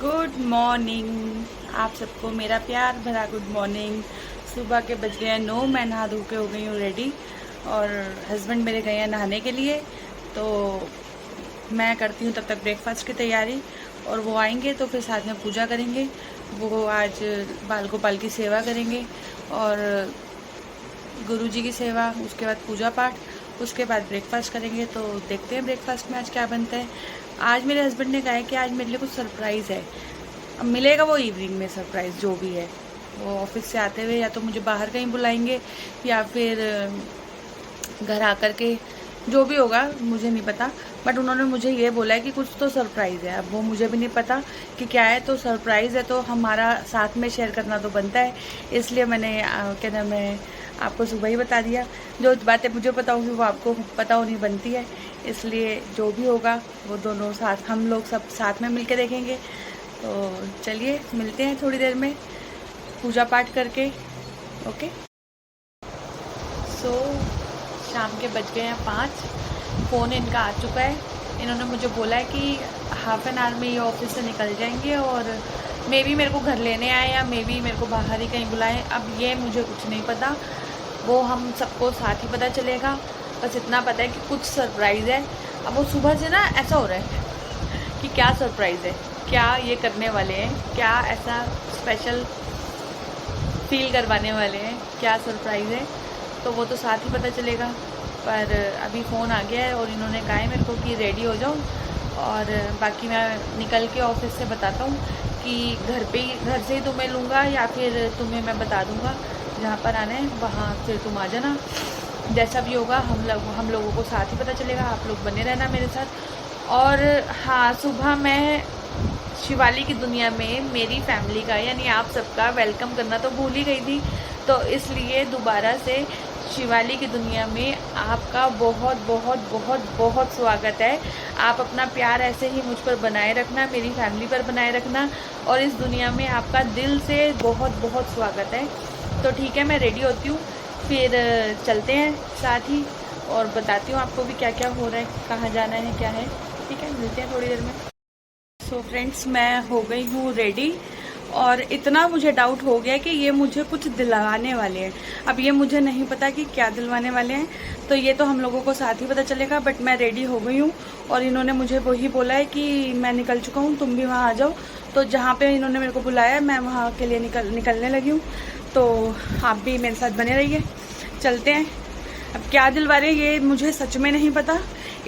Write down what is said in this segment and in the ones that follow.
Good morning. आप सबको मेरा प्यार भरा गुड मॉर्निंग। सुबह के बज गए हैं 9। मैं नहा धो के हो गई हूँ रेडी और हस्बैंड मेरे गए हैं नहाने के लिए, तो मैं करती हूँ तब तक ब्रेकफास्ट की तैयारी और वो आएंगे तो फिर साथ में पूजा करेंगे। वो आज बाल गोपाल की सेवा करेंगे और गुरुजी की सेवा, उसके बाद पूजा पाठ, उसके बाद ब्रेकफास्ट करेंगे। तो देखते हैं ब्रेकफास्ट में आज क्या बनता है। आज मेरे हस्बैंड ने कहा है कि आज मेरे लिए कुछ सरप्राइज़ है। अब मिलेगा वो इवनिंग में सरप्राइज़ जो भी है। वो ऑफिस से आते हुए या तो मुझे बाहर कहीं बुलाएंगे या फिर घर आकर के, जो भी होगा मुझे नहीं पता, बट उन्होंने मुझे ये बोला है कि कुछ तो सरप्राइज़ है। अब वो मुझे भी नहीं पता कि क्या है, तो सरप्राइज़ है तो हमारा साथ में शेयर करना तो बनता है। इसलिए मैंने क्या नाम है, आपको सुबह ही बता दिया। जो बातें मुझे पता होगी वो आपको पता होनी बनती है, इसलिए जो भी होगा वो दोनों साथ, हम लोग सब साथ में मिलकर देखेंगे। तो चलिए मिलते हैं थोड़ी देर में पूजा पाठ करके। ओके। सो शाम के बज गए हैं 5। फ़ोन इनका आ चुका है। इन्होंने मुझे बोला है कि हाफ एन आवर में ये ऑफिस से निकल जाएंगे और मे बी मेरे को घर लेने आए या मे बी मेरे को बाहर ही कहीं बुलाएं। अब ये मुझे कुछ नहीं पता, वो हम सबको साथ ही पता चलेगा। बस इतना पता है कि कुछ सरप्राइज़ है। अब वो सुबह से ना ऐसा हो रहा है कि क्या सरप्राइज़ है, क्या ये करने वाले हैं, क्या ऐसा स्पेशल फील करवाने वाले हैं, क्या सरप्राइज़ है, तो वो तो साथ ही पता चलेगा। पर अभी फ़ोन आ गया है और इन्होंने कहा है मेरे को कि रेडी हो जाओ और बाकी मैं निकल के ऑफिस से बताता हूँ कि घर से ही तुम्हें लूँगा या फिर तुम्हें मैं बता दूँगा जहाँ पर आना है वहाँ से तुम आ जाना। जैसा भी होगा हम लोगों को साथ ही पता चलेगा। आप लोग बने रहना मेरे साथ। और हाँ, सुबह मैं शिवाली की दुनिया में मेरी फैमिली का यानी आप सबका वेलकम करना तो भूल ही गई थी, तो इसलिए दोबारा से शिवाली की दुनिया में आपका बहुत बहुत बहुत बहुत स्वागत है। आप अपना प्यार ऐसे ही मुझ पर बनाए रखना, मेरी फैमिली पर बनाए रखना, और इस दुनिया में आपका दिल से बहुत बहुत स्वागत है। तो ठीक है, मैं रेडी होती हूँ, फिर चलते हैं साथ ही और बताती हूँ आपको भी क्या क्या हो रहा है, कहाँ जाना है, क्या है। ठीक है, मिलते हैं थोड़ी देर में। सो फ्रेंड्स, मैं हो गई हूँ रेडी और इतना मुझे डाउट हो गया कि ये मुझे कुछ दिलवाने वाले हैं। अब ये मुझे नहीं पता कि क्या दिलवाने वाले हैं, तो ये तो हम लोगों को साथ ही पता चलेगा। बट मैं रेडी हो गई हूँ और इन्होंने मुझे वही बोला है कि मैं निकल चुका हूँ, तुम भी वहाँ आ जाओ। तो जहाँ पे इन्होंने मेरे को बुलाया है मैं वहाँ के लिए निकलने लगी हूँ। तो आप भी मेरे साथ बने रहिए, चलते हैं। अब क्या दिलवा रहे ये मुझे सच में नहीं पता,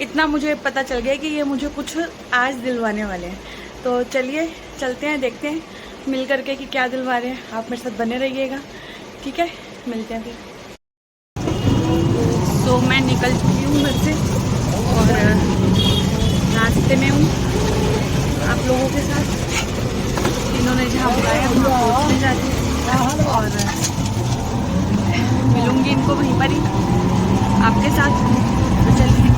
इतना मुझे पता चल गया कि ये मुझे कुछ आज दिलवाने वाले हैं। तो चलिए चलते हैं, देखते हैं मिल करके कि क्या दिलवा रहे हैं। आप मेरे साथ बने रहिएगा, ठीक है, मिलते हैं फिर। तो मैं निकल चुकी हूँ घर से और रास्ते में हूँ आप लोगों के साथ। इन्होंने जहाँ बुलाया वहाँ पहुँचने जाती हूँ और मिलूँगी इनको वहीं पर ही आपके साथ। तो चलिए।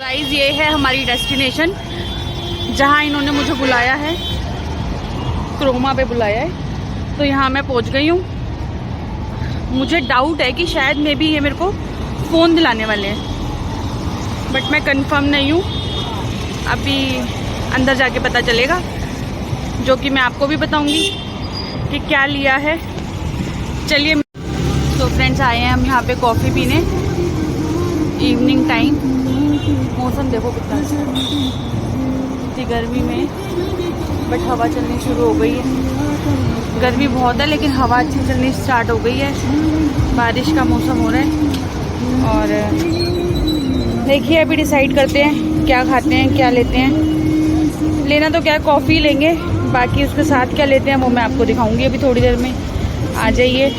गाइस, ये है हमारी डेस्टिनेशन जहाँ इन्होंने मुझे बुलाया है, क्रोमा पे बुलाया है। तो यहाँ मैं पहुँच गई हूँ। मुझे डाउट है कि शायद मे बी ये मेरे को फ़ोन दिलाने वाले हैं, बट मैं कंफर्म नहीं हूँ। अभी अंदर जाके पता चलेगा, जो कि मैं आपको भी बताऊँगी कि क्या लिया है। चलिए। तो फ्रेंड्स, आए हैं हम यहाँ पे कॉफ़ी पीने, इवनिंग टाइम। मौसम देखो कितना इतनी गर्मी में, बट हवा चलनी शुरू हो गई है। गर्मी बहुत है लेकिन हवा अच्छी चलनी स्टार्ट हो गई है। बारिश का मौसम हो रहा है और देखिए अभी डिसाइड करते हैं क्या खाते हैं, क्या लेते हैं। लेना तो क्या, कॉफ़ी लेंगे, बाकी उसके साथ क्या लेते हैं वो मैं आपको दिखाऊंगी अभी थोड़ी देर में। आ जाइए,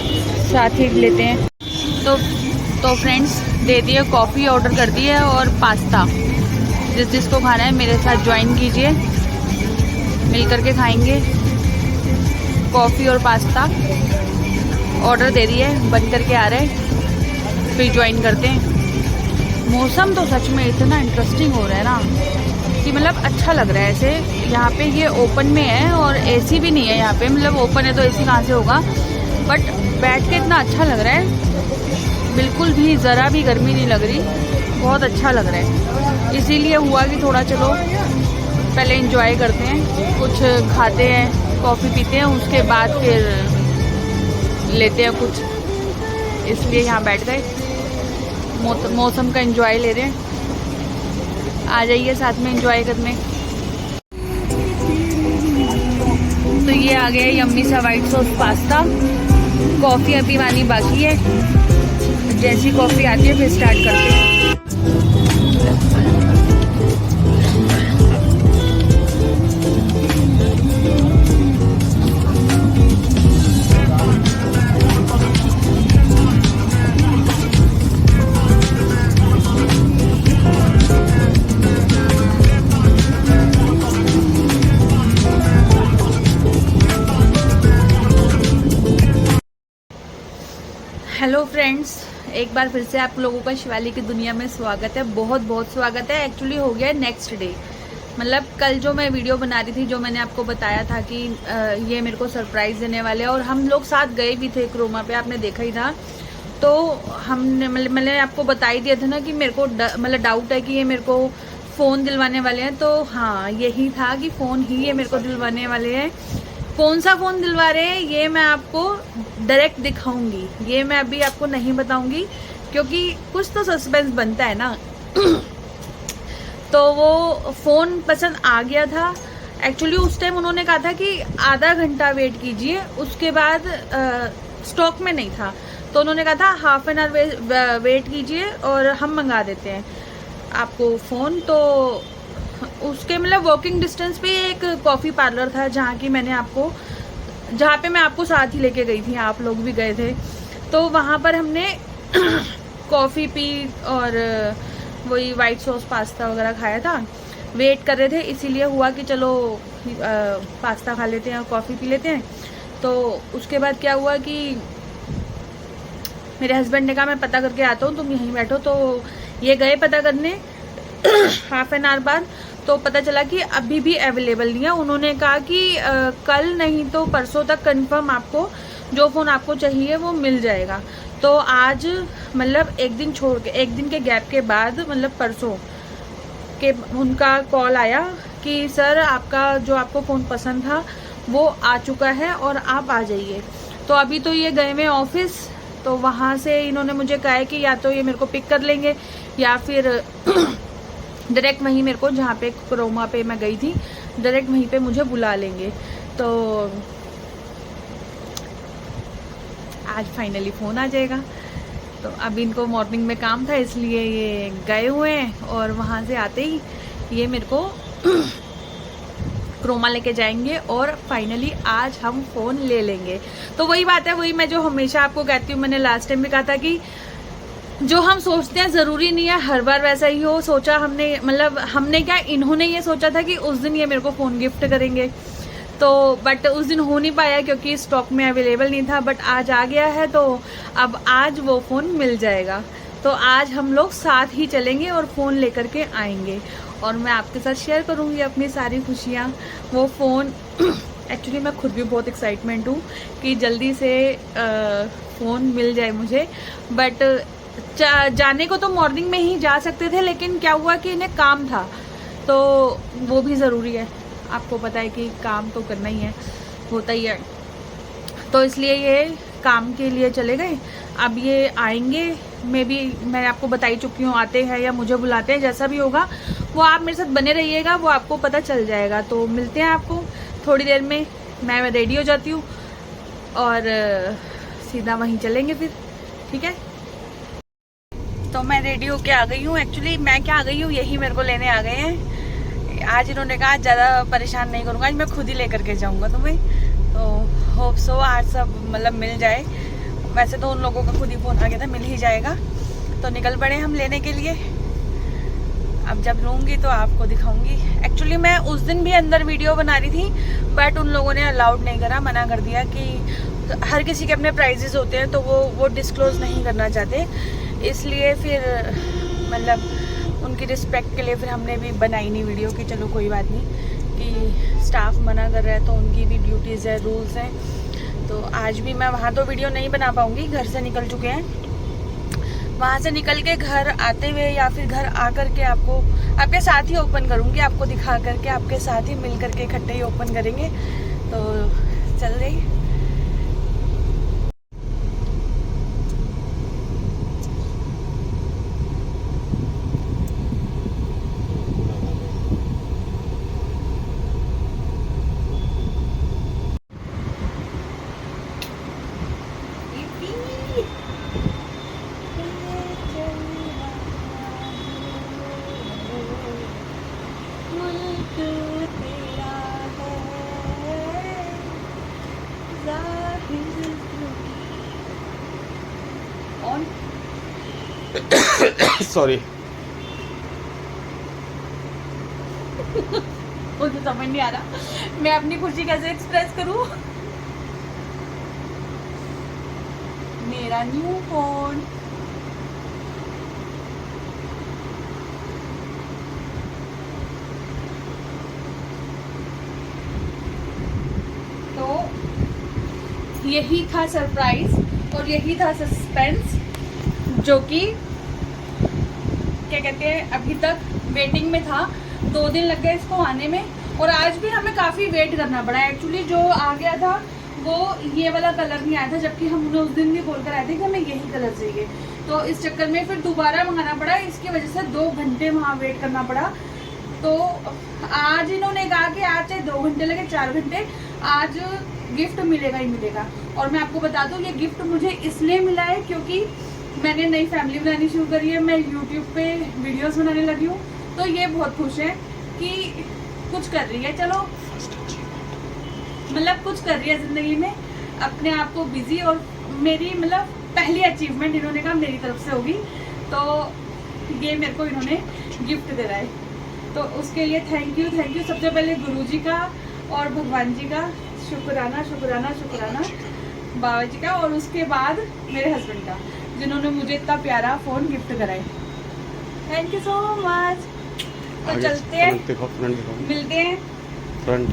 साथ ही लेते हैं। तो फ्रेंड्स, दे दिए, कॉफ़ी ऑर्डर कर दी है और पास्ता। जिस जिसको खाना है मेरे साथ ज्वाइन कीजिए, मिल करके खाएंगे। कॉफ़ी और पास्ता ऑर्डर दे दिए, बन करके आ रहे, फिर ज्वाइन करते हैं। मौसम तो सच में इतना इंटरेस्टिंग हो रहा है ना कि मतलब अच्छा लग रहा है। ऐसे यहाँ पे ये ओपन में है और एसी भी नहीं है यहाँ पे, मतलब ओपन है तो एसी कहाँ से होगा, बट बैठ के इतना अच्छा लग रहा है, बिल्कुल भी ज़रा भी गर्मी नहीं लग रही, बहुत अच्छा लग रहा है। इसीलिए हुआ कि थोड़ा चलो पहले एंजॉय करते हैं, कुछ खाते हैं, कॉफ़ी पीते हैं, उसके बाद फिर लेते हैं कुछ, इसलिए यहाँ बैठ गए, मौसम का एंजॉय ले रहे हैं। आ जाइए साथ में एंजॉय करने। तो ये आ गया यम्मी सा वाइट सॉस पास्ता। कॉफ़ी अभी आनी बाकी है, जैसी कॉफ़ी आती है फिर स्टार्ट करते हैं। हेलो फ्रेंड्स, एक बार फिर से आप लोगों का शिवाली की दुनिया में स्वागत है, बहुत बहुत स्वागत है। एक्चुअली हो गया है नेक्स्ट डे, मतलब कल जो मैं वीडियो बना रही थी, जो मैंने आपको बताया था कि ये मेरे को सरप्राइज़ देने वाले हैं, और हम लोग साथ गए भी थे क्रोमा पे, आपने देखा ही था। तो हमने मैंने आपको बता ही दिया था ना कि मेरे को मतलब डाउट है कि ये मेरे को फ़ोन दिलवाने वाले हैं। तो हाँ, यही था कि फ़ोन ही ये मेरे को दिलवाने वाले हैं। कौन सा फ़ोन दिलवा रहे हैं ये मैं आपको डायरेक्ट दिखाऊंगी, ये मैं अभी आपको नहीं बताऊंगी क्योंकि कुछ तो सस्पेंस बनता है ना। तो वो फ़ोन पसंद आ गया था। एक्चुअली उस टाइम उन्होंने कहा था कि आधा घंटा वेट कीजिए, उसके बाद स्टॉक में नहीं था, तो उन्होंने कहा था हाफ एन आवर वेट कीजिए और हम मंगा देते हैं आपको फ़ोन। तो उसके मतलब वॉकिंग डिस्टेंस पे एक कॉफ़ी पार्लर था जहाँ पे मैं आपको साथ ही लेके गई थी, आप लोग भी गए थे। तो वहाँ पर हमने कॉफ़ी पी और वही वाइट सॉस पास्ता वगैरह खाया था। वेट कर रहे थे, इसीलिए हुआ कि चलो पास्ता खा लेते हैं और कॉफ़ी पी लेते हैं। तो उसके बाद क्या हुआ कि मेरे हस्बैंड ने कहा मैं पता करके आता हूँ, तुम यहीं बैठो। तो ये गए पता करने हाफ एन आवर बाद, तो पता चला कि अभी भी अवेलेबल नहीं है। उन्होंने कहा कि कल नहीं तो परसों तक कंफर्म आपको जो फ़ोन आपको चाहिए वो मिल जाएगा। तो आज मतलब एक दिन छोड़ के, एक दिन के गैप के बाद, मतलब परसों के उनका कॉल आया कि सर आपका जो आपको फ़ोन पसंद था वो आ चुका है और आप आ जाइए। तो अभी तो ये गए हुए ऑफिस, तो वहाँ से इन्होंने मुझे कहा है कि या तो ये मेरे को पिक कर लेंगे या फिर डायरेक्ट वहीं मेरे को, जहाँ पे क्रोमा पे मैं गई थी, डायरेक्ट वहीं पे मुझे बुला लेंगे। तो आज फाइनली फ़ोन आ जाएगा। तो अब इनको मॉर्निंग में काम था इसलिए ये गए हुए हैं, और वहाँ से आते ही ये मेरे को क्रोमा लेके जाएंगे और फाइनली आज हम फ़ोन ले लेंगे। तो वही बात है, वही मैं जो हमेशा आपको कहती हूँ, मैंने लास्ट टाइम भी कहा था कि जो हम सोचते हैं ज़रूरी नहीं है हर बार वैसा ही हो। सोचा हमने, मतलब हमने क्या, इन्होंने ये सोचा था कि उस दिन ये मेरे को फ़ोन गिफ्ट करेंगे, तो बट उस दिन हो नहीं पाया क्योंकि स्टॉक में अवेलेबल नहीं था। बट आज आ गया है, तो अब आज वो फ़ोन मिल जाएगा। तो आज हम लोग साथ ही चलेंगे और फ़ोन लेकर के आएंगे, और मैं आपके साथ शेयर करूँगी अपनी सारी खुशियाँ। वो फ़ोन एक्चुअली मैं खुद भी बहुत एक्साइटमेंट हूँ कि जल्दी से फ़ोन मिल जाए मुझे। बट जाने को तो मॉर्निंग में ही जा सकते थे, लेकिन क्या हुआ कि इन्हें काम था, तो वो भी ज़रूरी है, आपको पता है कि काम तो करना ही है, होता ही है। तो इसलिए ये काम के लिए चले गए। अब ये आएंगे, मैं आपको बता ही चुकी हूँ, आते हैं या मुझे बुलाते हैं, जैसा भी होगा वो आप मेरे साथ बने रहिएगा, वो आपको पता चल जाएगा। तो मिलते हैं आपको थोड़ी देर में, मैं रेडी हो जाती हूँ और सीधा वहीं चलेंगे फिर, ठीक है। तो मैं रेडी होके आ गई हूँ। एक्चुअली मैं क्या आ गई हूँ, यही मेरे को लेने आ गए हैं। आज इन्होंने कहा ज़्यादा परेशान नहीं करूँगा, आज मैं खुद ही लेकर के जाऊँगा तुम्हें। तो होप सो आज सब मतलब मिल जाए। वैसे तो उन लोगों का खुद ही फ़ोन आ गया था, मिल ही जाएगा। तो निकल पड़े हम लेने के लिए। अब जब लूँगी तो आपको दिखाऊंगी। एक्चुअली मैं उस दिन भी अंदर वीडियो बना रही थी, बट उन लोगों ने अलाउड नहीं करा, मना कर दिया कि हर किसी के अपने प्राइजेस होते हैं तो वो डिस्क्लोज नहीं करना चाहते, इसलिए फिर मतलब उनकी रिस्पेक्ट के लिए फिर हमने भी बनाई नहीं वीडियो कि चलो कोई बात नहीं, कि स्टाफ मना कर रहा है तो उनकी भी ड्यूटीज़ है, रूल्स हैं। तो आज भी मैं वहाँ तो वीडियो नहीं बना पाऊँगी, घर से निकल चुके हैं। वहाँ से निकल के घर आते हुए या फिर घर आकर के आपको आपके साथ ही ओपन करूँगी, आपको दिखा करके आपके साथ ही मिल करके इकट्ठे ही ओपन करेंगे। तो चल रही सॉरी। मुझे समझ नहीं आ रहा मैं अपनी खुशी कैसे एक्सप्रेस करूं। मेरा न्यू फोन तो यही था सरप्राइज और यही था सस्पेंस, जो कि क्या कहते हैं अभी तक वेटिंग में था। 2 दिन लग गए इसको आने में और आज भी हमें काफ़ी वेट करना पड़ा। एक्चुअली जो आ गया था वो ये वाला कलर नहीं आया था, जबकि हम उन्हें उस दिन भी बोल कर आए थे कि हमें यही कलर चाहिए। तो इस चक्कर में फिर दोबारा मंगाना पड़ा, इसकी वजह से 2 घंटे वहाँ वेट करना पड़ा। तो आज इन्होंने कहा कि आज चाहे 2 घंटे लगे 4 घंटे, आज गिफ्ट मिलेगा ही मिलेगा। और मैं आपको बता दूँ ये गिफ्ट मुझे इसलिए मिला है क्योंकि मैंने नई फैमिली बनानी शुरू करी है, मैं यूट्यूब पे वीडियोस बनाने लगी हूँ। तो ये बहुत खुश है कि कुछ कर रही है, चलो मतलब कुछ कर रही है ज़िंदगी में, अपने आप को बिजी। और मेरी मतलब पहली अचीवमेंट इन्होंने कहा मेरी तरफ से होगी, तो ये मेरे को इन्होंने गिफ्ट दे रहा है। तो उसके लिए थैंक यू सबसे पहले गुरुजी का और भगवान जी का शुक्राना शुक्राना शुक्राना, बाबा जी का, और उसके बाद मेरे हस्बैंड का, जिन्होंने मुझे इतना प्यारा फ़ोन गिफ्ट कराए। Thank you so much. तो चलते हैं, मिलते हैं। फ्रंट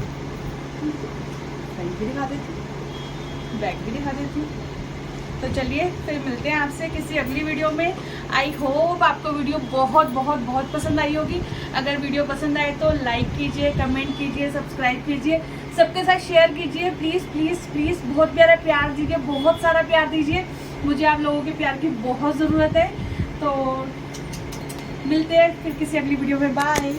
भी दिखा देती, बैक भी दिखा देती। तो चलिए फिर मिलते हैं आपसे किसी अगली वीडियो में। आई होप आपको वीडियो बहुत बहुत बहुत पसंद आई होगी। अगर वीडियो पसंद आए तो लाइक कीजिए, कमेंट कीजिए, सब्सक्राइब कीजिए, सबके साथ शेयर कीजिए। प्लीज़ प्लीज़ प्लीज़ बहुत प्यारा प्यार दीजिए, बहुत सारा प्यार दीजिए, मुझे आप लोगों के प्यार की बहुत ज़रूरत है। तो मिलते हैं फिर किसी अगली वीडियो में। बाय।